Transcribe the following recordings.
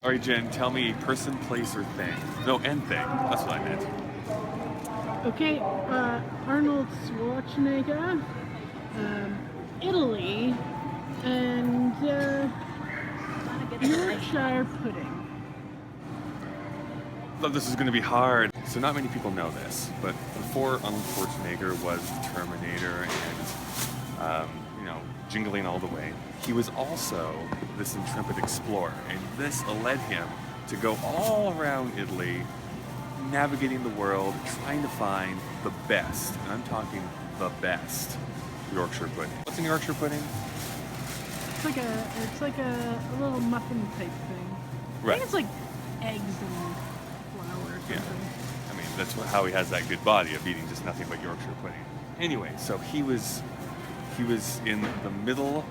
Alright, Jen, tell me person, place, or thing. No, and thing. That's what I meant. Okay, Arnold Schwarzenegger, Italy, and Yorkshire pudding. Thought this was going to be hard. So not many people know this, but before Arnold Schwarzenegger was the Terminator and, jingling all the way, he was also this intrepid explorer, and this led him to go all around Italy, navigating the world, trying to find the best, and I'm talking the best, Yorkshire pudding. What's in Yorkshire pudding? It's like a little muffin type thing. I Right. think it's like eggs and flour or Yeah. something. I mean, that's how he has that good body of eating just nothing but Yorkshire pudding. Anyway, so he was in the middle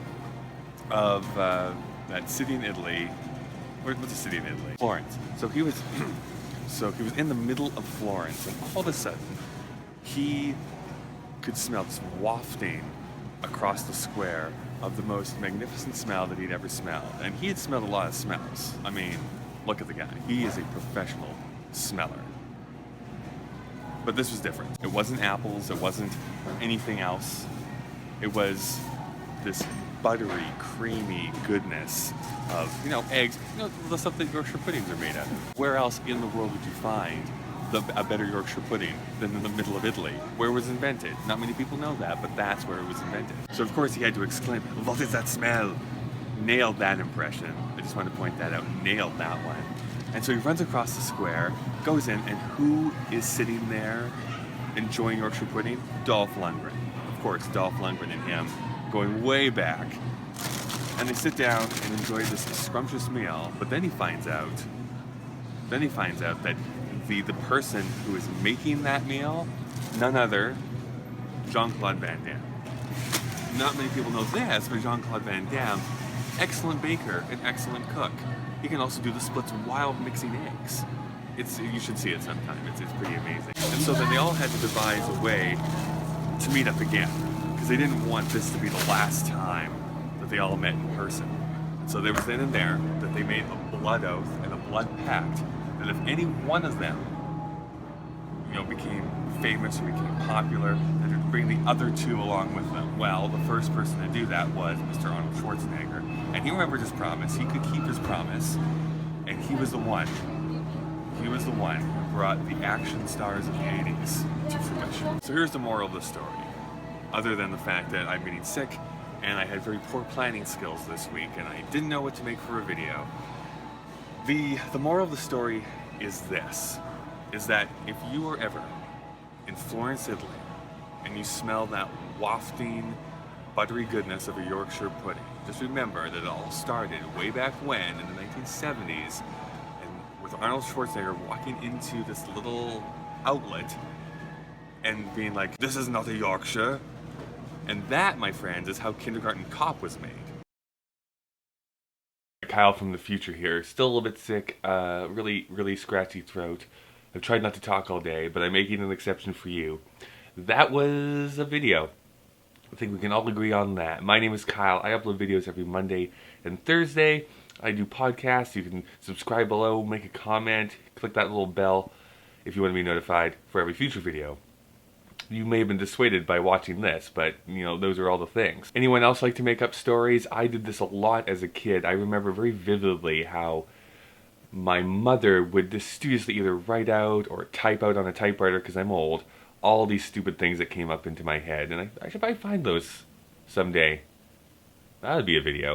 of that city in Italy. What's the city in Italy? Florence. So he was in the middle of Florence, and all of a sudden, he could smell this wafting across the square of the most magnificent smell that he'd ever smelled. And he had smelled a lot of smells. I mean, look at the guy. He is a professional smeller. But this was different. It wasn't apples, it wasn't anything else. It was this buttery, creamy goodness of, eggs, the stuff that Yorkshire puddings are made out of. Where else in the world would you find a better Yorkshire pudding than in the middle of Italy, where it was invented? Not many people know that, but that's where it was invented. So of course he had to exclaim, "What is that smell?" Nailed that impression. I just wanted to point that out. Nailed that one. And so he runs across the square, goes in, and who is sitting there enjoying Yorkshire pudding? Dolph Lundgren. Of course, Dolph Lundgren and him going way back. And they sit down and enjoy this scrumptious meal, but then he finds out that the person who is making that meal, none other, Jean-Claude Van Damme. Not many people know this, but Jean-Claude Van Damme, excellent baker and excellent cook. He can also do the splits while mixing eggs. You should see it sometime. It's pretty amazing. And so then they all had to devise a way to meet up again, because they didn't want this to be the last time that they all met in person. And so there was then and there that they made a blood oath and a blood pact that if any one of them, became famous or became popular, that they'd bring the other two along with them. Well, the first person to do that was Mr. Arnold Schwarzenegger, and he remembered his promise. He could keep his promise, and he was the one who brought the action stars of the 80s to fruition. So here's the moral of the story. Other than the fact that I'm getting sick, and I had very poor planning skills this week, and I didn't know what to make for a video. The moral of the story is this, is that if you were ever in Florence, Italy, and you smell that wafting, buttery goodness of a Yorkshire pudding, just remember that it all started way back when, in the 1970s, and with Arnold Schwarzenegger walking into this little outlet and being like, "This is not a Yorkshire." And that, my friends, is how Kindergarten Cop was made. Kyle from the future here, still a little bit sick, really scratchy throat. I've tried not to talk all day, but I'm making an exception for you. That was a video. I think we can all agree on that. My name is Kyle. I upload videos every Monday and Thursday. I do podcasts. You can subscribe below, make a comment, click that little bell if you want to be notified for every future video. You may have been dissuaded by watching this, but, those are all the things. Anyone else like to make up stories? I did this a lot as a kid. I remember very vividly how my mother would just studiously either write out or type out on a typewriter, because I'm old, all these stupid things that came up into my head. And I should probably find those someday. That would be a video.